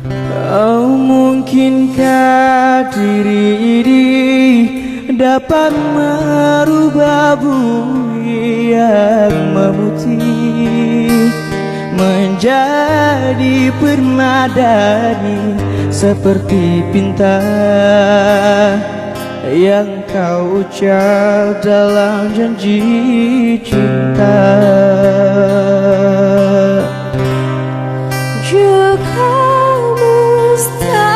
Oh, mungkinkah diri ini dapat merubah bumi yang memutih menjadi permadani seperti pinta yang kau ucap dalam janji cinta. Jika mustahil